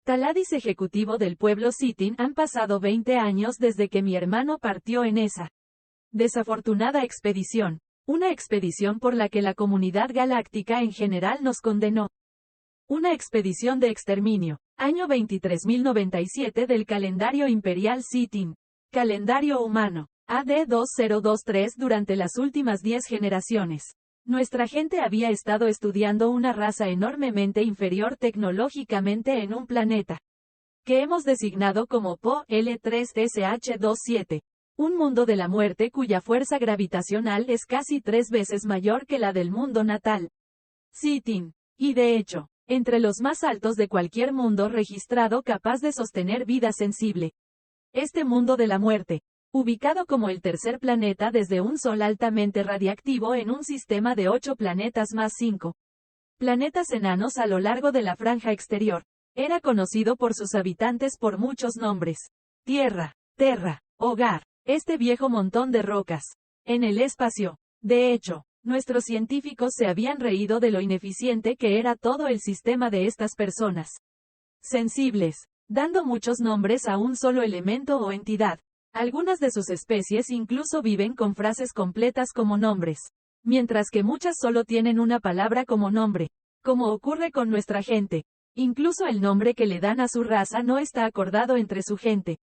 Taladis ejecutivo del pueblo Sitin. Han pasado 20 años desde que mi hermano partió en esa desafortunada expedición. Una expedición por la que la comunidad galáctica en general nos condenó. Una expedición de exterminio. Año 23.097 del calendario imperial Sitin. Calendario humano. AD 2023. Durante las últimas 10 generaciones. Nuestra gente había estado estudiando una raza enormemente inferior tecnológicamente en un planeta que hemos designado como Po L3SH27. Un mundo de la muerte cuya fuerza gravitacional es casi 3 veces mayor que la del mundo natal. Sitin. Y de hecho, entre los más altos de cualquier mundo registrado capaz de sostener vida sensible. Este mundo de la muerte, ubicado como el tercer planeta desde un sol altamente radiactivo en un sistema de 8 planetas más 5 planetas enanos a lo largo de la franja exterior, era conocido por sus habitantes por muchos nombres. Tierra, Terra, Hogar, este viejo montón de rocas. En el espacio. De hecho, nuestros científicos se habían reído de lo ineficiente que era todo el sistema de estas personas sensibles, dando muchos nombres a un solo elemento o entidad. Algunas de sus especies incluso viven con frases completas como nombres, mientras que muchas solo tienen una palabra como nombre, como ocurre con nuestra gente. Incluso el nombre que le dan a su raza no está acordado entre su gente.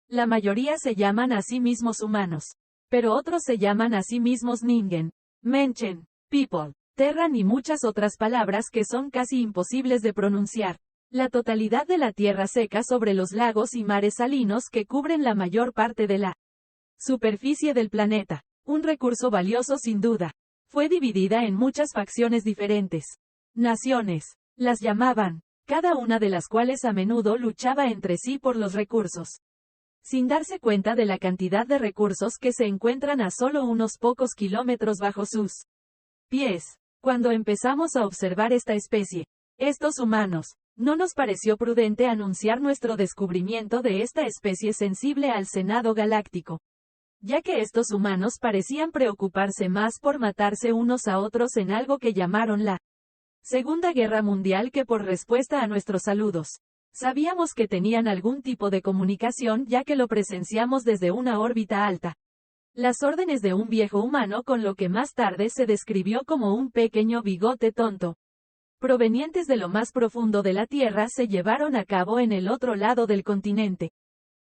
La mayoría se llaman a sí mismos humanos, pero otros se llaman a sí mismos Ningen, Menschen, People, Terran y muchas otras palabras que son casi imposibles de pronunciar. La totalidad de la tierra seca sobre los lagos y mares salinos que cubren la mayor parte de la superficie del planeta, un recurso valioso sin duda, fue dividida en muchas facciones diferentes. Naciones, las llamaban, cada una de las cuales a menudo luchaba entre sí por los recursos, sin darse cuenta de la cantidad de recursos que se encuentran a solo unos pocos kilómetros bajo sus pies. Cuando empezamos a observar esta especie, estos humanos, no nos pareció prudente anunciar nuestro descubrimiento de esta especie sensible al Senado Galáctico, ya que estos humanos parecían preocuparse más por matarse unos a otros en algo que llamaron la Segunda Guerra Mundial que por respuesta a nuestros saludos. Sabíamos que tenían algún tipo de comunicación ya que lo presenciamos desde una órbita alta. Las órdenes de un viejo humano con lo que más tarde se describió como un pequeño bigote tonto, provenientes de lo más profundo de la Tierra, se llevaron a cabo en el otro lado del continente.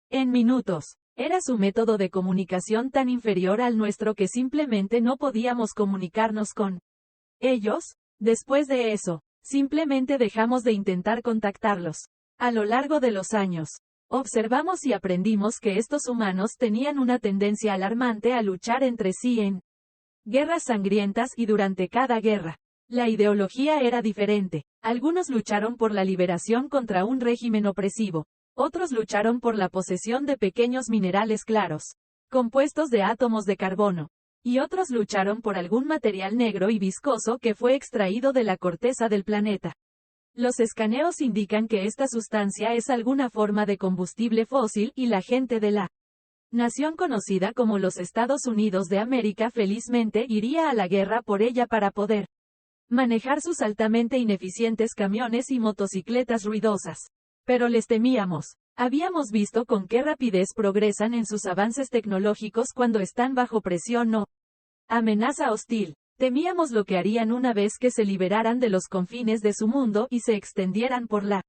En minutos. Era su método de comunicación tan inferior al nuestro que simplemente no podíamos comunicarnos con ellos. Después de eso, simplemente dejamos de intentar contactarlos. A lo largo de los años, observamos y aprendimos que estos humanos tenían una tendencia alarmante a luchar entre sí en guerras sangrientas y durante cada guerra. La ideología era diferente. Algunos lucharon por la liberación contra un régimen opresivo. Otros lucharon por la posesión de pequeños minerales claros, compuestos de átomos de carbono. Y otros lucharon por algún material negro y viscoso que fue extraído de la corteza del planeta. Los escaneos indican que esta sustancia es alguna forma de combustible fósil y la gente de la nación conocida como los Estados Unidos de América felizmente iría a la guerra por ella para poder manejar sus altamente ineficientes camiones y motocicletas ruidosas. Pero les temíamos. Habíamos visto con qué rapidez progresan en sus avances tecnológicos cuando están bajo presión o amenaza hostil. Temíamos lo que harían una vez que se liberaran de los confines de su mundo y se extendieran por la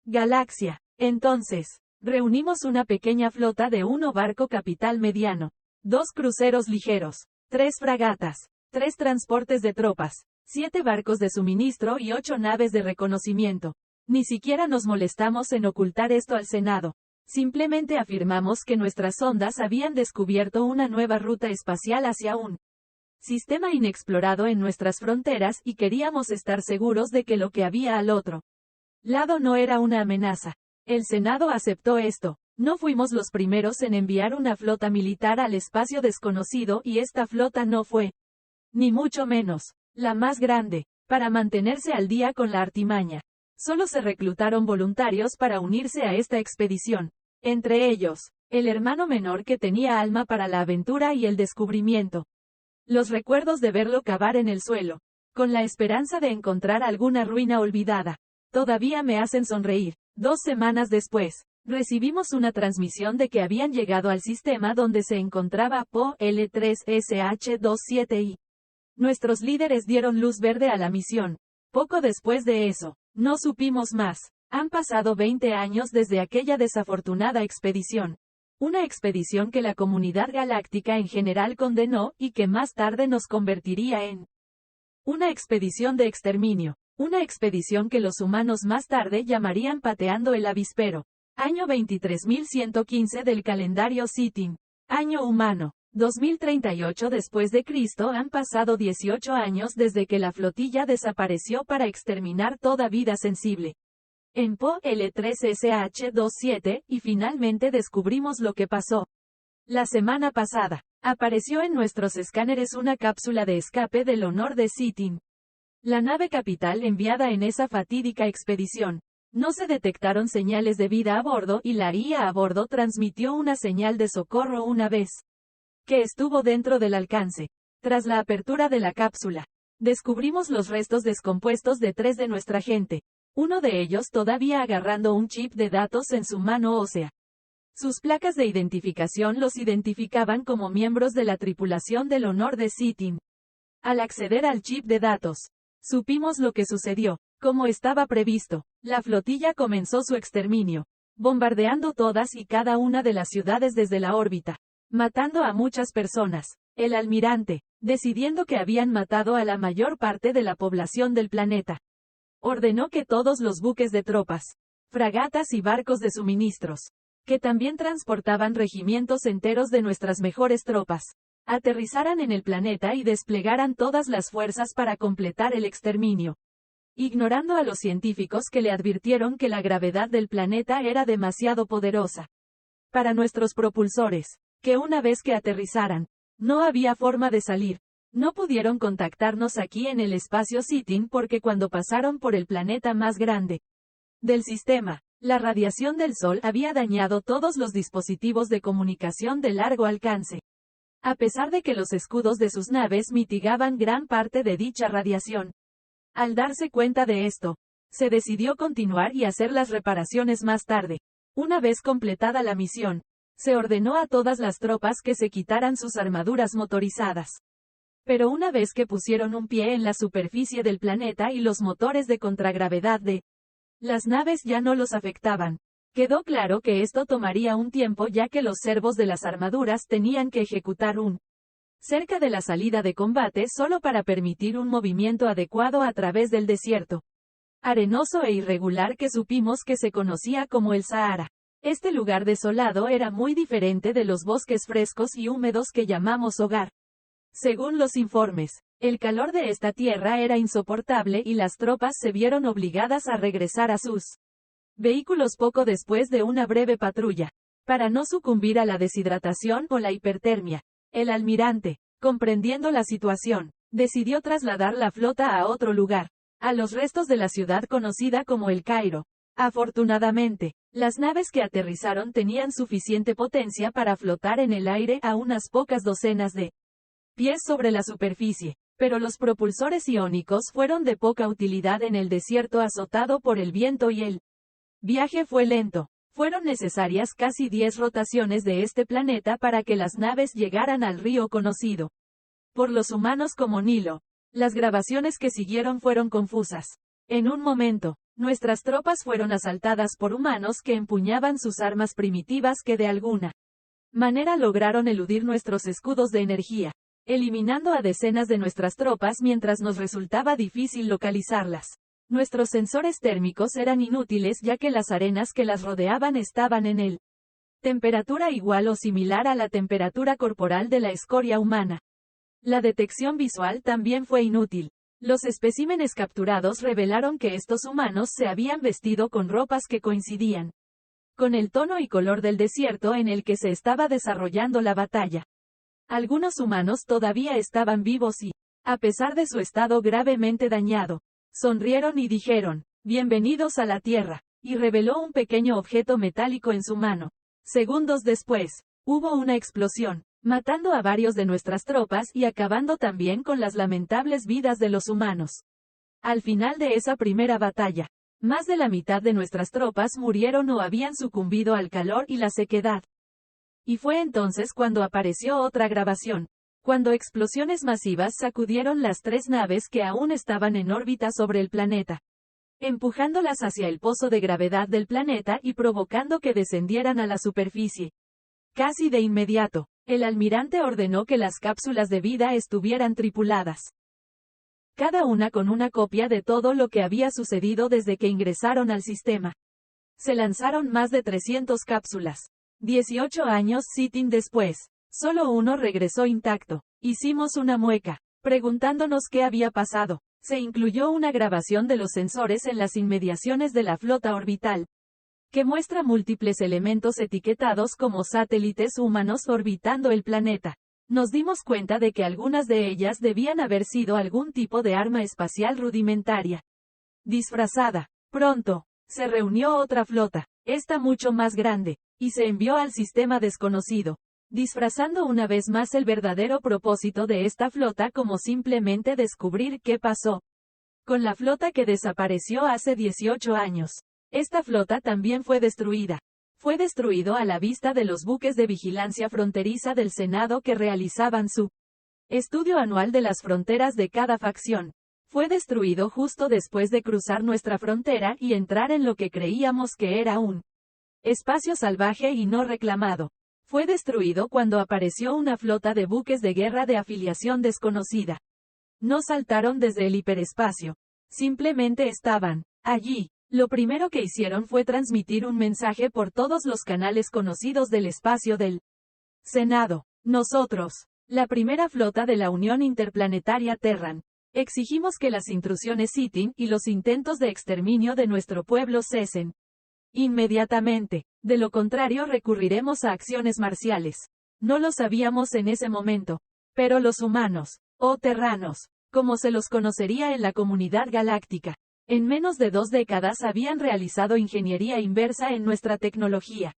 galaxia. Entonces, reunimos una pequeña flota de 1 barco capital mediano, 2 cruceros ligeros, 3 fragatas, 3 transportes de tropas, 7 barcos de suministro y 8 naves de reconocimiento. Ni siquiera nos molestamos en ocultar esto al Senado. Simplemente afirmamos que nuestras sondas habían descubierto una nueva ruta espacial hacia un sistema inexplorado en nuestras fronteras y queríamos estar seguros de que lo que había al otro lado no era una amenaza. El Senado aceptó esto. No fuimos los primeros en enviar una flota militar al espacio desconocido y esta flota no fue, ni mucho menos, la más grande, para mantenerse al día con la artimaña. Solo se reclutaron voluntarios para unirse a esta expedición. Entre ellos, el hermano menor que tenía alma para la aventura y el descubrimiento. Los recuerdos de verlo cavar en el suelo, con la esperanza de encontrar alguna ruina olvidada, todavía me hacen sonreír. 2 semanas después, recibimos una transmisión de que habían llegado al sistema donde se encontraba POL3SH27I. Nuestros líderes dieron luz verde a la misión. Poco después de eso, no supimos más. Han pasado 20 años desde aquella desafortunada expedición. Una expedición que la comunidad galáctica en general condenó y que más tarde nos convertiría en una expedición de exterminio. Una expedición que los humanos más tarde llamarían pateando el avispero. Año 23115 del calendario Sithin. Año humano. 2038 después de Cristo. Han pasado 18 años desde que la flotilla desapareció para exterminar toda vida sensible en Po L3SH27, y finalmente descubrimos lo que pasó. La semana pasada, apareció en nuestros escáneres una cápsula de escape del honor de Sithin, la nave capital enviada en esa fatídica expedición. No se detectaron señales de vida a bordo y la IA a bordo transmitió una señal de socorro una vez que estuvo dentro del alcance. Tras la apertura de la cápsula, descubrimos los restos descompuestos de 3 de nuestra gente. Uno de ellos todavía agarrando un chip de datos en su mano ósea. Sus placas de identificación los identificaban como miembros de la tripulación del honor de Sithin. Al acceder al chip de datos, supimos lo que sucedió. Como estaba previsto, la flotilla comenzó su exterminio, bombardeando todas y cada una de las ciudades desde la órbita, matando a muchas personas. El almirante, decidiendo que habían matado a la mayor parte de la población del planeta, ordenó que todos los buques de tropas, fragatas y barcos de suministros, que también transportaban regimientos enteros de nuestras mejores tropas, aterrizaran en el planeta y desplegaran todas las fuerzas para completar el exterminio. Ignorando a los científicos que le advirtieron que la gravedad del planeta era demasiado poderosa para nuestros propulsores, que una vez que aterrizaran, no había forma de salir. No pudieron contactarnos aquí en el espacio Sithin porque cuando pasaron por el planeta más grande del sistema, la radiación del Sol había dañado todos los dispositivos de comunicación de largo alcance. A pesar de que los escudos de sus naves mitigaban gran parte de dicha radiación. Al darse cuenta de esto, se decidió continuar y hacer las reparaciones más tarde. Una vez completada la misión, se ordenó a todas las tropas que se quitaran sus armaduras motorizadas. Pero una vez que pusieron un pie en la superficie del planeta y los motores de contragravedad de las naves ya no los afectaban, quedó claro que esto tomaría un tiempo ya que los servos de las armaduras tenían que ejecutar un cerca de la salida de combate solo para permitir un movimiento adecuado a través del desierto arenoso e irregular que supimos que se conocía como el Sahara. Este lugar desolado era muy diferente de los bosques frescos y húmedos que llamamos hogar. Según los informes, el calor de esta tierra era insoportable y las tropas se vieron obligadas a regresar a sus vehículos poco después de una breve patrulla, para no sucumbir a la deshidratación o la hipertermia. El almirante, comprendiendo la situación, decidió trasladar la flota a otro lugar, a los restos de la ciudad conocida como El Cairo. Afortunadamente, las naves que aterrizaron tenían suficiente potencia para flotar en el aire a unas pocas docenas de pies sobre la superficie, pero los propulsores iónicos fueron de poca utilidad en el desierto azotado por el viento y el viaje fue lento. Fueron necesarias casi 10 rotaciones de este planeta para que las naves llegaran al río conocido por los humanos como Nilo. Las grabaciones que siguieron fueron confusas. En un momento, nuestras tropas fueron asaltadas por humanos que empuñaban sus armas primitivas que de alguna manera lograron eludir nuestros escudos de energía, eliminando a decenas de nuestras tropas mientras nos resultaba difícil localizarlas. Nuestros sensores térmicos eran inútiles ya que las arenas que las rodeaban estaban en el temperatura igual o similar a la temperatura corporal de la escoria humana. La detección visual también fue inútil. Los especímenes capturados revelaron que estos humanos se habían vestido con ropas que coincidían con el tono y color del desierto en el que se estaba desarrollando la batalla. Algunos humanos todavía estaban vivos y, a pesar de su estado gravemente dañado, sonrieron y dijeron, «Bienvenidos a la Tierra», y reveló un pequeño objeto metálico en su mano. Segundos después, hubo una explosión, matando a varios de nuestras tropas y acabando también con las lamentables vidas de los humanos. Al final de esa primera batalla, Más de la mitad de nuestras tropas murieron o habían sucumbido al calor y la sequedad. Y fue entonces cuando apareció otra grabación, cuando explosiones masivas sacudieron las 3 naves que aún estaban en órbita sobre el planeta, empujándolas hacia el pozo de gravedad del planeta y provocando que descendieran a la superficie. Casi de inmediato, el almirante ordenó que las cápsulas de vida estuvieran tripuladas, cada una con una copia de todo lo que había sucedido desde que ingresaron al sistema. Se lanzaron más de 300 cápsulas. 18 años Sitting después, solo uno regresó intacto. Hicimos una mueca, preguntándonos qué había pasado. Se incluyó una grabación de los sensores en las inmediaciones de la flota orbital, que muestra múltiples elementos etiquetados como satélites humanos orbitando el planeta. Nos dimos cuenta de que algunas de ellas debían haber sido algún tipo de arma espacial rudimentaria, disfrazada. Pronto, se reunió otra flota, esta mucho más grande, y se envió al sistema desconocido, disfrazando una vez más el verdadero propósito de esta flota como simplemente descubrir qué pasó con la flota que desapareció hace 18 años. Esta flota también fue destruida. Fue destruido a la vista de los buques de vigilancia fronteriza del Senado que realizaban su estudio anual de las fronteras de cada facción. Fue destruido justo después de cruzar nuestra frontera y entrar en lo que creíamos que era un espacio salvaje y no reclamado. Fue destruido cuando apareció una flota de buques de guerra de afiliación desconocida. No saltaron desde el hiperespacio. Simplemente estaban allí. Lo primero que hicieron fue transmitir un mensaje por todos los canales conocidos del espacio del Senado. Nosotros, la primera flota de la Unión Interplanetaria Terran, exigimos que las intrusiones Sitting y los intentos de exterminio de nuestro pueblo cesen inmediatamente. De lo contrario recurriremos a acciones marciales. No lo sabíamos en ese momento, pero los humanos, o terranos, como se los conocería en la comunidad galáctica, en menos de 2 décadas habían realizado ingeniería inversa en nuestra tecnología.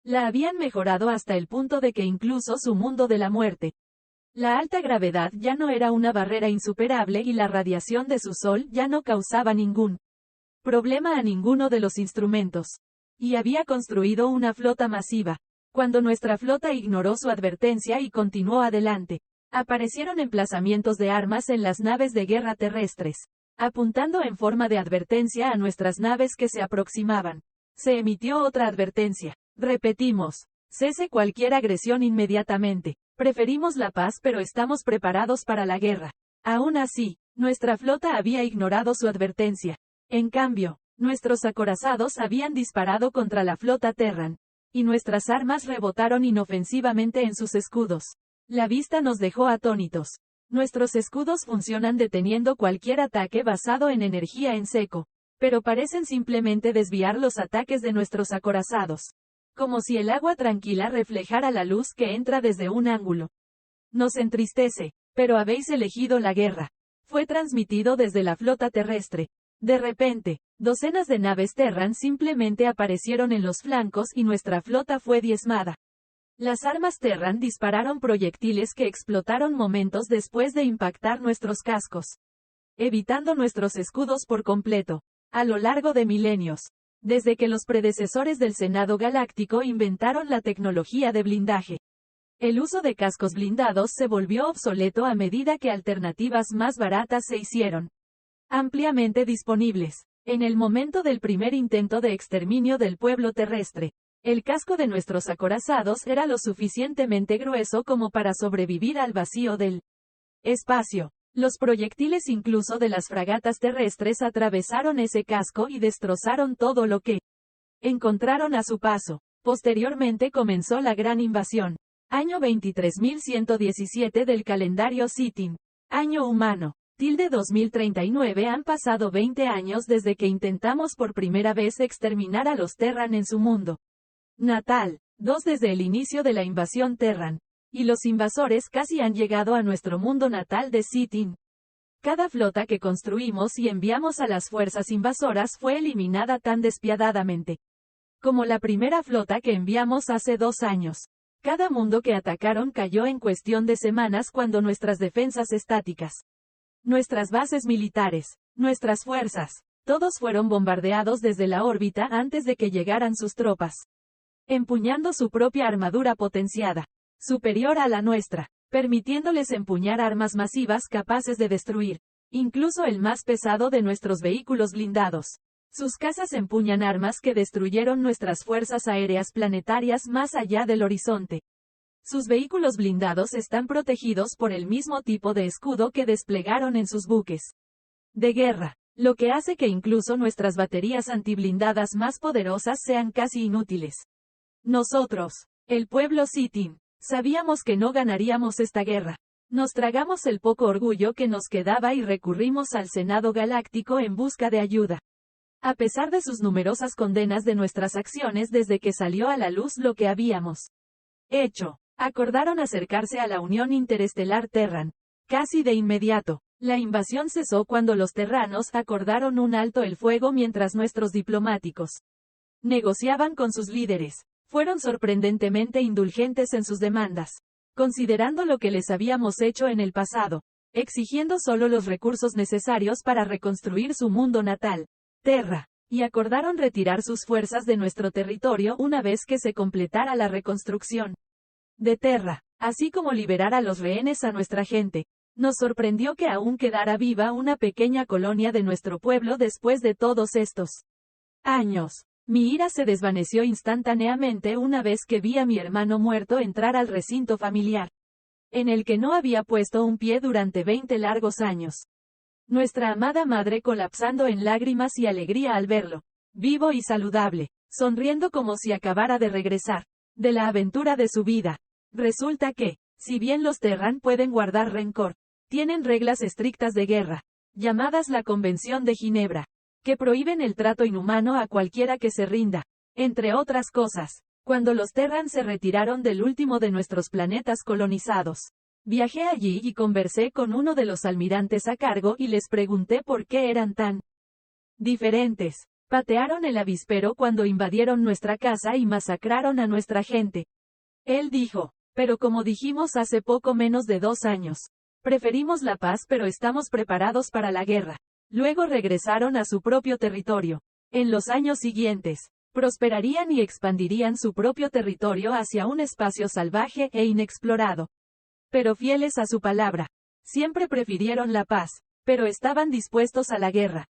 La habían mejorado hasta el punto de que incluso su mundo de la muerte, la alta gravedad ya no era una barrera insuperable y la radiación de su sol ya no causaba ningún problema a ninguno de los instrumentos. Y había construido una flota masiva. Cuando nuestra flota ignoró su advertencia y continuó adelante, aparecieron emplazamientos de armas en las naves de guerra terrestres, apuntando en forma de advertencia a nuestras naves que se aproximaban. Se emitió otra advertencia. Repetimos, cese cualquier agresión inmediatamente. Preferimos la paz pero estamos preparados para la guerra. Aún así, nuestra flota había ignorado su advertencia. En cambio, nuestros acorazados habían disparado contra la flota Terran, y nuestras armas rebotaron inofensivamente en sus escudos. La vista nos dejó atónitos. Nuestros escudos funcionan deteniendo cualquier ataque basado en energía en seco, pero parecen simplemente desviar los ataques de nuestros acorazados, como si el agua tranquila reflejara la luz que entra desde un ángulo. Nos entristece, pero habéis elegido la guerra. Fue transmitido desde la flota terrestre. De repente, docenas de naves Terran simplemente aparecieron en los flancos y nuestra flota fue diezmada. Las armas Terran dispararon proyectiles que explotaron momentos después de impactar nuestros cascos, evitando nuestros escudos por completo. A lo largo de milenios, desde que los predecesores del Senado Galáctico inventaron la tecnología de blindaje, el uso de cascos blindados se volvió obsoleto a medida que alternativas más baratas se hicieron ampliamente disponibles. En el momento del primer intento de exterminio del pueblo terrestre, el casco de nuestros acorazados era lo suficientemente grueso como para sobrevivir al vacío del espacio. Los proyectiles incluso de las fragatas terrestres atravesaron ese casco y destrozaron todo lo que encontraron a su paso. Posteriormente comenzó la gran invasión. Año 23117 del calendario Sitting. Año humano. 2039 Han pasado 20 años desde que intentamos por primera vez exterminar a los Terran en su mundo natal. 2 desde el inicio de la invasión Terran. Y los invasores casi han llegado a nuestro mundo natal de Sitting. Cada flota que construimos y enviamos a las fuerzas invasoras fue eliminada tan despiadadamente como la primera flota que enviamos hace 2 años. Cada mundo que atacaron cayó en cuestión de semanas cuando nuestras defensas estáticas, nuestras bases militares, nuestras fuerzas Todos fueron bombardeados desde la órbita antes de que llegaran sus tropas. Empuñando su propia armadura potenciada, superior a la nuestra, permitiéndoles empuñar armas masivas capaces de destruir, incluso el más pesado de nuestros vehículos blindados. Sus cazas empuñan armas que destruyeron nuestras fuerzas aéreas planetarias más allá del horizonte. Sus vehículos blindados están protegidos por el mismo tipo de escudo que desplegaron en sus buques de guerra, lo que hace que incluso nuestras baterías antiblindadas más poderosas sean casi inútiles. Nosotros, el pueblo Sithin, sabíamos que no ganaríamos esta guerra. Nos tragamos el poco orgullo que nos quedaba y recurrimos al Senado Galáctico en busca de ayuda. A pesar de sus numerosas condenas de nuestras acciones desde que salió a la luz lo que habíamos hecho, acordaron acercarse a la Unión Interestelar Terran. Casi de inmediato, la invasión cesó cuando los terranos acordaron un alto el fuego mientras nuestros diplomáticos negociaban con sus líderes. Fueron sorprendentemente indulgentes en sus demandas, considerando lo que les habíamos hecho en el pasado, exigiendo solo los recursos necesarios para reconstruir su mundo natal, Terra, y acordaron retirar sus fuerzas de nuestro territorio una vez que se completara la reconstrucción de Terra, así como liberar a los rehenes a nuestra gente. Nos sorprendió que aún quedara viva una pequeña colonia de nuestro pueblo después de todos estos años. Mi ira se desvaneció instantáneamente una vez que vi a mi hermano muerto entrar al recinto familiar, en el que no había puesto un pie durante 20 largos años. Nuestra amada madre colapsando en lágrimas y alegría al verlo, vivo y saludable, sonriendo como si acabara de regresar de la aventura de su vida. Resulta que, si bien los Terran pueden guardar rencor, tienen reglas estrictas de guerra, llamadas la Convención de Ginebra, que prohíben el trato inhumano a cualquiera que se rinda. Entre otras cosas, cuando los Terran se retiraron del último de nuestros planetas colonizados, viajé allí y conversé con uno de los almirantes a cargo y les pregunté por qué eran tan diferentes. Patearon el avispero cuando invadieron nuestra casa y masacraron a nuestra gente. Él dijo, pero como dijimos hace poco menos de 2 años, preferimos la paz pero estamos preparados para la guerra. Luego regresaron a su propio territorio. En los años siguientes, prosperarían y expandirían su propio territorio hacia un espacio salvaje e inexplorado. Pero fieles a su palabra, siempre prefirieron la paz, pero estaban dispuestos a la guerra.